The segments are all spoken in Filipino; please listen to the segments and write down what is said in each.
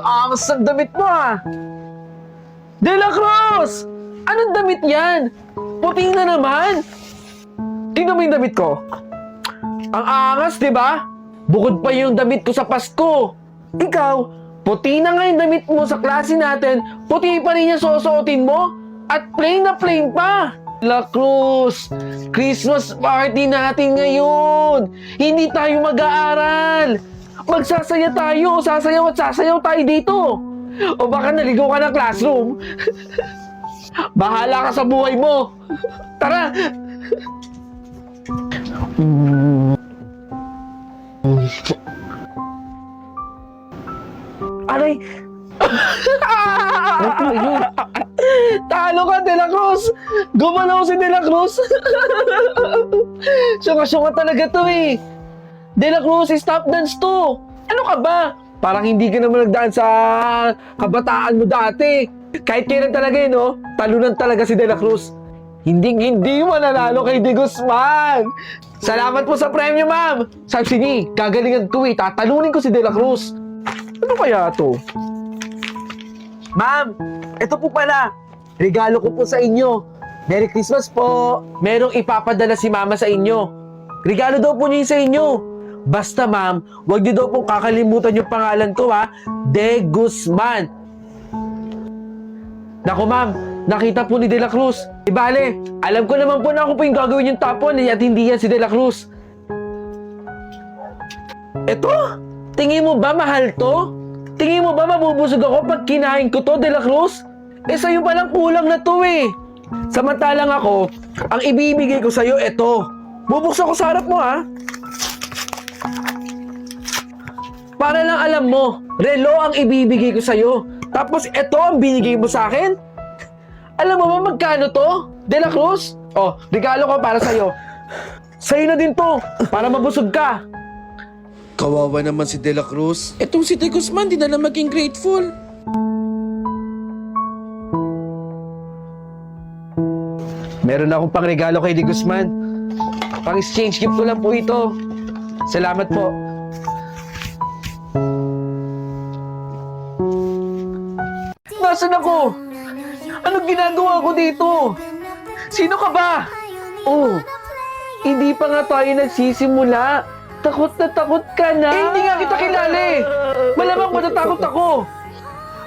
Ang angas ng damit mo ah! De La Cruz! Anong damit yan? Puti na naman! Tingnan mo yung damit ko. Ang angas, di ba? Bukod pa yung damit ko sa Pasko. Ikaw, puti na nga yung damit mo sa klase natin, puti pa rin yung susuotin mo? At plain na plain pa! La Cruz, Christmas party natin ngayon! Hindi tayo mag-aaral! Magsasaya tayo, sasayaw at sasayaw tayo dito! O baka naligaw ka ng classroom? Bahala ka sa buhay mo! Tara! Aray! Ano yun? Talo ka, De La Cruz! Gumalaw si De La Cruz! Syunga-syunga talaga to eh! De La Cruz, stop dance to! Ano ka ba? Parang hindi ka naman nagdaan sa kabataan mo dati. Kahit kailan talaga yun, no? Talunan talaga si De La Cruz. Hindi mananalo kay De Guzman! Salamat po sa premyo, ma'am! Sabi ni, gagalingan ko eh, tatalunin ko si De La Cruz. Ano kaya to? Ma'am, ito po pala. Regalo ko po sa inyo. Merry Christmas po. Merong ipapadala si Mama sa inyo. Regalo daw po niya sa inyo. Basta ma'am, huwag niyo daw pong kakalimutan yung pangalan ko ha. De Guzman. Naku ma'am, nakita po ni De La Cruz. Ibale, alam ko naman po na ako po yung gagawin yung top 1 at hindi yan si De La Cruz. Eto? Tingin mo ba mahal to? Tingin mo ba mabubusog ako pag kinain ko to, De La Cruz? Eh sa'yo palang kulang na to eh. Samantalang ako, ang ibibigay ko sa'yo eto. Bubuksan ko sa harap mo ha. Para lang alam mo, relo ang ibibigay ko sa'yo. Tapos eto ang binigay mo sa akin? Alam mo ba magkano to? De La Cruz? Oh, regalo ko para sa'yo. Sa'yo na din to, para mabusog ka. Kawawa naman si De La Cruz. Etong si De Guzman, di na lang maging grateful. Meron akong pang regalo kay De Guzman. Pang exchange gift ko lang po ito. Salamat po. Nasaan ako? Anong ginagawa ko dito? Sino ka ba? Oh, hindi pa nga tayo nagsisimula. Takot na takot ka na. Eh, hindi nga kita kilala eh. Malamang matatakot ako.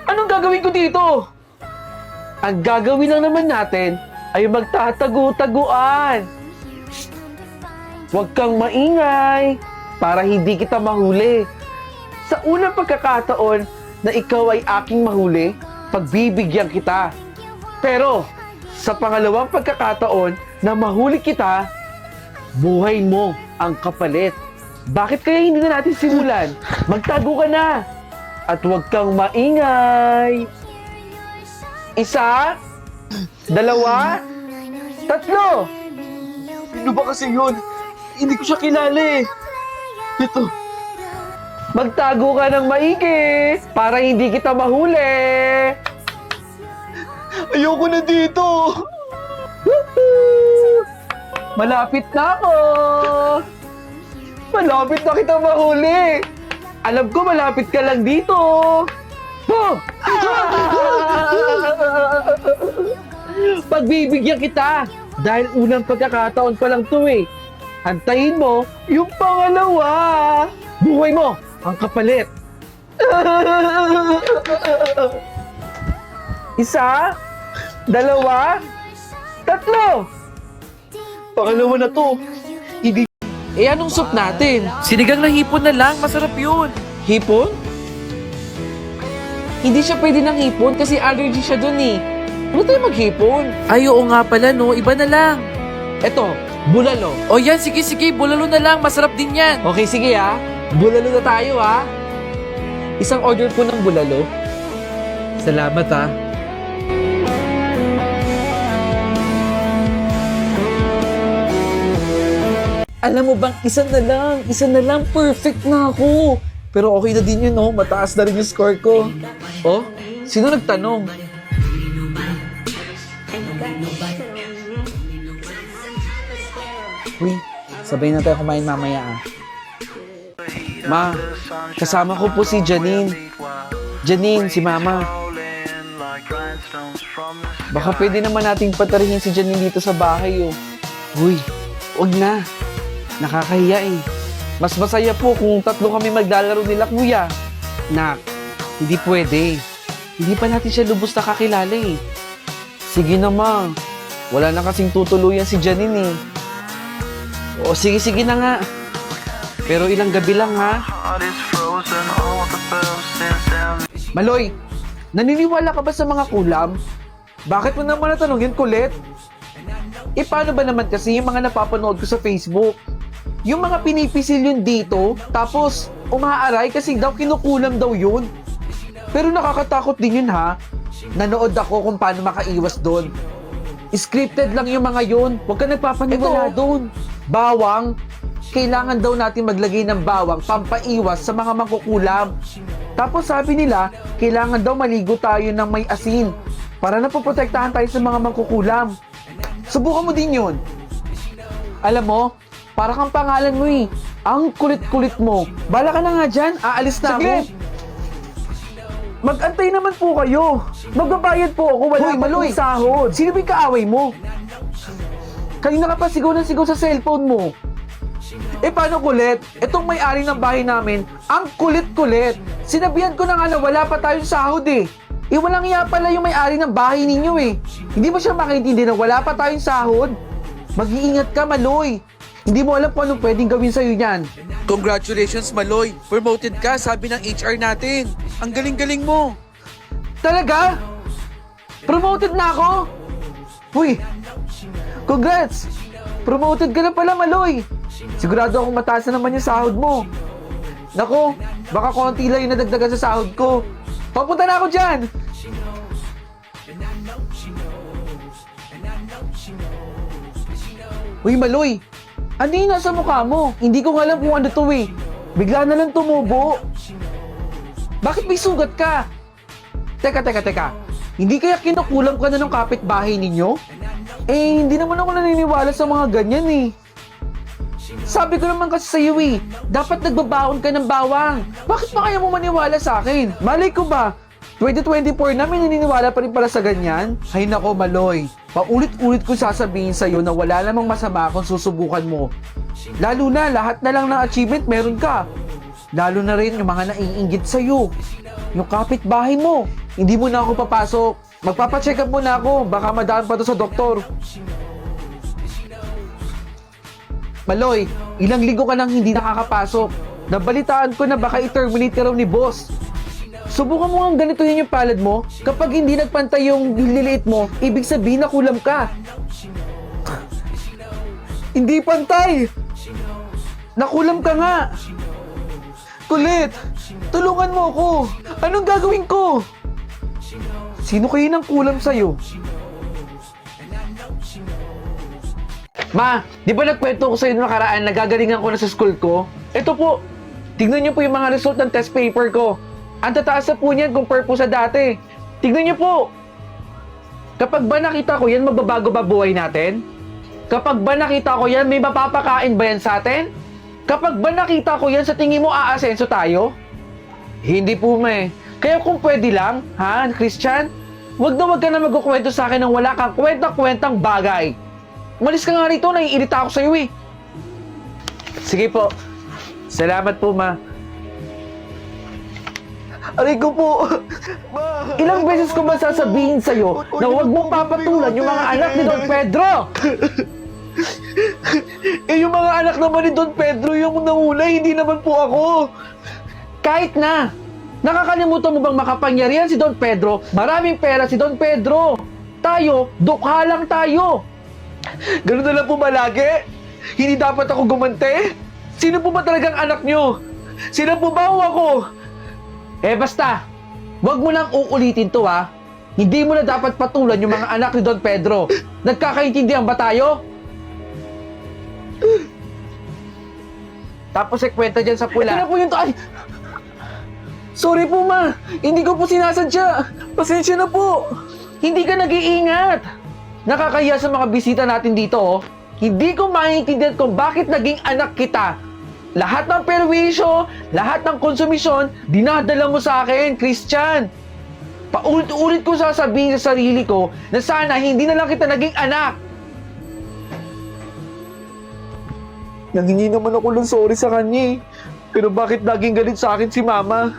Anong gagawin ko dito? Ang gagawin lang naman natin ay magtatago-taguan. Huwag kang maingay para hindi kita mahuli. Sa unang pagkakataon na ikaw ay aking mahuli, pagbibigyan kita. Pero sa pangalawang pagkakataon na mahuli kita, buhay mo ang kapalit. Bakit kaya hindi na natin simulan? Magtago ka na. At huwag kang maingay. 1, 2, 3. Ano ba kasi yun? Hindi ko siya kilala eh. Ito. Magtago ka ng maigi para hindi kita mahuli. Ayoko na dito. Woohoo! Malapit na ako. Malapit na kita mahuli. Alam ko malapit ka lang dito. Oh! Pagbibigyan kita dahil unang pagkakataon pa lang to eh. Antayin mo yung pangalawa. Buhay mo ang kapalit. 1, 2, 3. Pangalawa na to. Hindi. Eh anong soup natin? Sinigang na hipon na lang, masarap yun. Hipon? Hindi siya pwede ng hipon kasi allergy siya dun eh. Ano tayo maghipon? Ay, oo nga pala no, iba na lang. Eto, bulalo. O yan, sige, bulalo na lang, masarap din yan. Okay, sige ha. Bulalo na tayo ha. Isang order po ng bulalo. Salamat ha. Alam mo bang, isa na lang, perfect na ako. Pero okay na din yun, no? Mataas na rin yung score ko. Oh, sino nagtanong? Uy, sabay na tayo kumain mamaya ah. Ma, kasama ko po si Janine. Janine, si Mama. Baka pwede naman nating patarihin si Janine dito sa bahay, oh. Uy, wag na. Nakakahiya eh. Mas masaya po kung tatlo kami maglalaro nila, kuya. Nak, hindi pwede. Hindi pa natin siya lubos nakakilala eh. Sige na, Ma. Wala na kasing tutuluyan si Janine eh. O sige na nga. Pero ilang gabi lang ha. Maloy, naniniwala ka ba sa mga kulam? Bakit mo naman natanong yun, kulit? Eh paano ba naman kasi yung mga napapanood ko sa Facebook? Yung mga pinipisil yun dito, tapos umaaray kasi daw kinukulam daw yun. Pero nakakatakot din yun ha. Nanood ako kung paano makaiwas doon. Scripted lang yung mga yun. Huwag ka nagpapaniwala doon. Bawang. Kailangan daw natin maglagay ng bawang pampaiwas sa mga mangkukulam. Tapos sabi nila, kailangan daw maligo tayo ng may asin para napoprotektahan tayo sa mga mangkukulam. Subukan mo din yun. Alam mo, para kang pangalan mo eh. Ang kulit-kulit mo. Bala ka na nga dyan, aalis na ako. Mag-antay naman po kayo. Magbabayad po ako, wala pa pong sahod. Sino ba yung kaaway mo? Kanina ka pa sigaw ng sigaw sa cellphone mo. Eh paano kulit? Itong may-ari ng bahay namin, ang kulit-kulit. Sinabihan ko na nga na wala pa tayong sahod eh. Eh walang iya pala yung may-ari ng bahay ninyo eh. Hindi mo siya makaintindi na wala pa tayong sahod? Mag-iingat ka, Maloy. Hindi mo alam kung anong pwedeng gawin sa'yo yan. Congratulations, Maloy. Promoted ka, sabi ng HR natin. Ang galing-galing mo. Talaga? Promoted na ako? Uy, congrats! Promoted ka na pala, Maloy. Sigurado akong mataas na naman yung sahod mo. Nako, baka konti lang yung nadagdagan sa sahod ko. Papunta na ako dyan! Uy, Maloy! Ano yung nasa mukha mo? Hindi ko nga alam kung ano to eh. Bigla na lang tumubo. Bakit may sugat ka? Teka. Hindi kaya kinukulam ka na ng kapitbahay ninyo? Eh, hindi naman ako naniniwala sa mga ganyan eh. Sabi ko naman kasi sa'yo eh, dapat nagbabaon ka ng bawang. Bakit pa kaya mo maniwala sa akin? Malay ko ba? 2024 na may naniniwala pa rin pala sa ganyan? Hay nako, Maloy. Paulit-ulit ko sasabihin sa'yo na wala namang masama kung susubukan mo. Lalo na, lahat na lang ng achievement meron ka. Lalo na rin yung mga naiinggit sa'yo. Yung kapitbahay mo. Hindi mo na ako papasok. Magpapacheck up muna ako. Baka madaan pa to sa doktor. Maloy, ilang linggo ka nang hindi nakakapasok. Nabalitaan ko na baka i-terminate ka raw ni boss. Subukan mo ang ganituhin yung palad mo. Kapag hindi nagpantay yung liliit mo, ibig sabihin na kulam ka. Hindi pantay! Nakulam ka nga! Kulit! Tulungan mo ako! Anong gagawin ko? Sino kayo nang kulam sa'yo? Ma, di ba nagkwento ko sa'yo noong nakaraan na gagalingan ko na sa school ko? Ito po, tignan niyo po yung mga result ng test paper ko. Ang tataas na po niyan compare po sa dati. Tignan niyo po. Kapag ba nakita ko yan, magbabago ba buhay natin? Kapag ba nakita ko yan, may mapapakain ba yan sa atin? Kapag ba nakita ko yan, sa tingin mo aasenso tayo? Hindi po, ma. Kaya kung pwede lang, ha, Christian? Wag ka na magkukwento sa akin ng wala kang kwentang-kwentang bagay. Umalis ka nga rito, naiirita ako sa'yo eh. Sige po. Salamat po, ma. Aray ko po. Ilang beses ko ba sasabihin sa'yo na huwag mong papatulan yung mga anak ni Don Pedro? Eh, yung mga anak naman ni Don Pedro yung nangulay, hindi naman po ako. Kahit na. Nakakalimutan mo bang makapangyarihan si Don Pedro? Maraming pera si Don Pedro. Tayo, dukha lang tayo. Ganun na lang po ba lagi? Hindi dapat ako gumante? Sino po ba talagang anak nyo? Sino po ba o ako? Eh basta, wag mo nang uulitin to ha. Hindi mo na dapat patulan yung mga anak ni Don Pedro. Nagkakaintindihan ba tayo? Tapos kwenta dyan sa pula. Ito na po yung ay! Sorry po ma, hindi ko po sinasadya. Pasensya na po. Hindi ka nag-iingat. Nakakahiya sa mga bisita natin dito oh. Hindi ko maintindihan kung bakit naging anak kita. Lahat ng perwisyo, lahat ng konsumisyon, dinadala mo sa akin, Christian. Paulit-ulit ko sasabihin sa sarili ko na sana hindi na lang kita naging anak. Nanghingi naman ako ng sorry sa kanya eh. Pero bakit laging galit sa akin si Mama?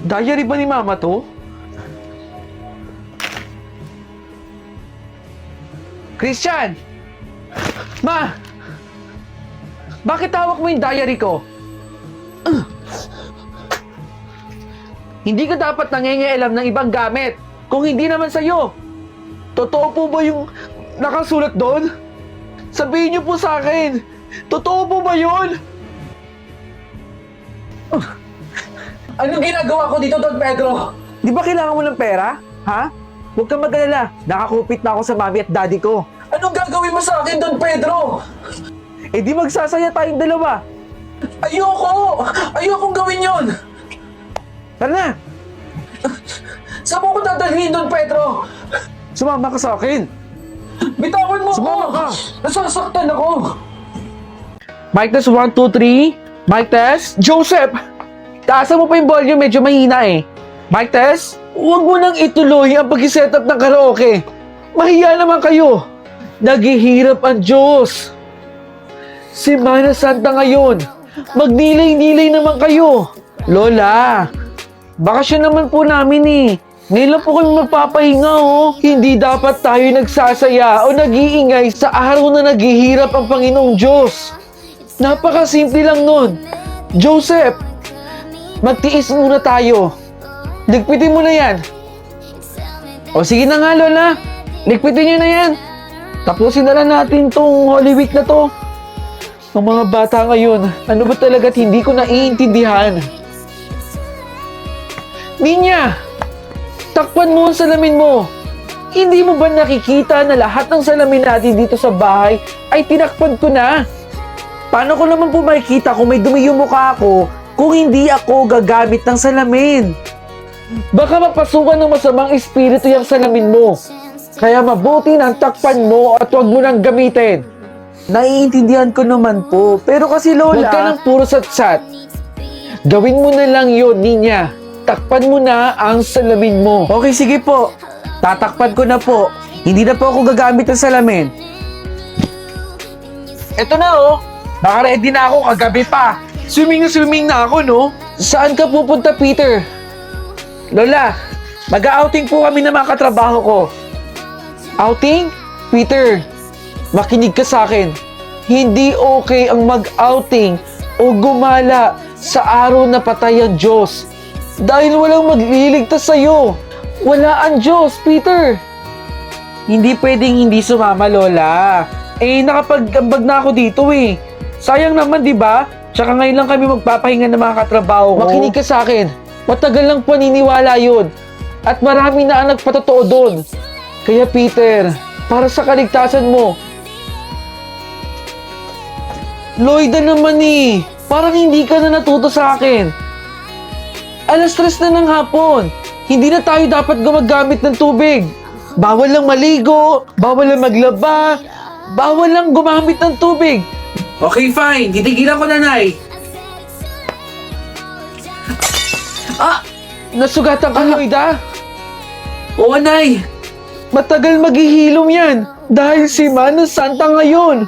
Diary ba ni Mama to? Christian! Ma! Bakit hawak mo yung diary ko? Hindi ka dapat nangingialam ng ibang gamit kung hindi naman sa'yo. Totoo po ba yung nakasulat doon? Sabihin niyo po sa akin, totoo po ba yun? Anong ginagawa ko dito, Don Pedro? Di ba kailangan mo ng pera? Ha? Huwag kang mag-alala. Nakakupit na ako sa mami at daddy ko. Anong gagawin mo sa akin, Don Pedro? Eh di magsasaya tayong dalawa. Ayoko! Ayokong gawin yon. Tara na! Saan mo ko dadalhin, Don Pedro? Sumama ka sa akin. Bitawan mo Sumama ko! ka. Nasasaktan ako! Mic test 1, 2, 3. Mic test. Joseph! Taasan mo pa yung volume, medyo mahina eh. Mic test. Huwag mo nang ituloy ang pag-set up ng karaoke. Mahiya naman kayo. Naghihirap ang Diyos. Semana Santa ngayon. Magnilay-nilay naman kayo. Lola, bakasyon naman po namin eh. Ngayon lang po kami magpapahinga oh. Hindi dapat tayo nagsasaya o nag-iingay sa araw na naghihirap ang Panginoong Diyos. Napakasimple lang nun. Joseph, magtiis muna tayo. Ligpitin mo na yan. O sige na nga Lola, ligpitin nyo na yan. Tapusin na lang natin tong Holy Week na to. Ang mga bata ngayon, ano ba talaga't hindi ko naiintindihan? Ninya, takpan mo ang salamin mo. Hindi mo ba nakikita na lahat ng salamin natin dito sa bahay ay tinakpan ko na? Paano ko naman po makikita kung may dumi yung mukha ko kung hindi ako gagamit ng salamin? Baka mapasukan ng masamang espiritu yung salamin mo. Kaya mabuti na takpan mo at huwag mo nang gamitin. Naiintindihan ko naman po. Pero kasi Lola... Huwag ka ng puro satsat. Gawin mo na lang yun, Ninya. Takpan mo na ang salamin mo. Okay, sige po. Tatakpan ko na po. Hindi na po ako gagamit ng salamin. Eto na oh. Nakaready na ako kagabi pa. Swimming na ako, no? Saan ka pupunta, Peter? Lola, mag-outing po kami ng mga katrabaho ko. Outing? Peter, makinig ka sa akin. Hindi okay ang mag-outing o gumala sa araw na patay ang Diyos. Dahil walang magliligtas sa'yo. Wala ang Diyos, Peter. Hindi pwedeng hindi sumama, Lola. Eh, nakapag-ambag na ako dito eh. Sayang naman, di ba? Tsaka ngayon lang kami magpapahinga ng mga katrabaho ko. Makinig ka sa akin. Matagal lang paniniwala yun. At marami na ang nagpatotoo doon. Kaya Peter, para sa kaligtasan mo, Lloyda naman eh. Parang hindi ka na natuto sa akin. 3:00 na ng hapon. Hindi na tayo dapat gumagamit ng tubig. Bawal lang maligo, bawal lang maglaba, bawal lang gumamit ng tubig. Okay, fine. Titigilan ko na, Nay. Nasugatan ka, Lloyda? Oo, Nay. Matagal maghihilom yan dahil Semana Santa ngayon.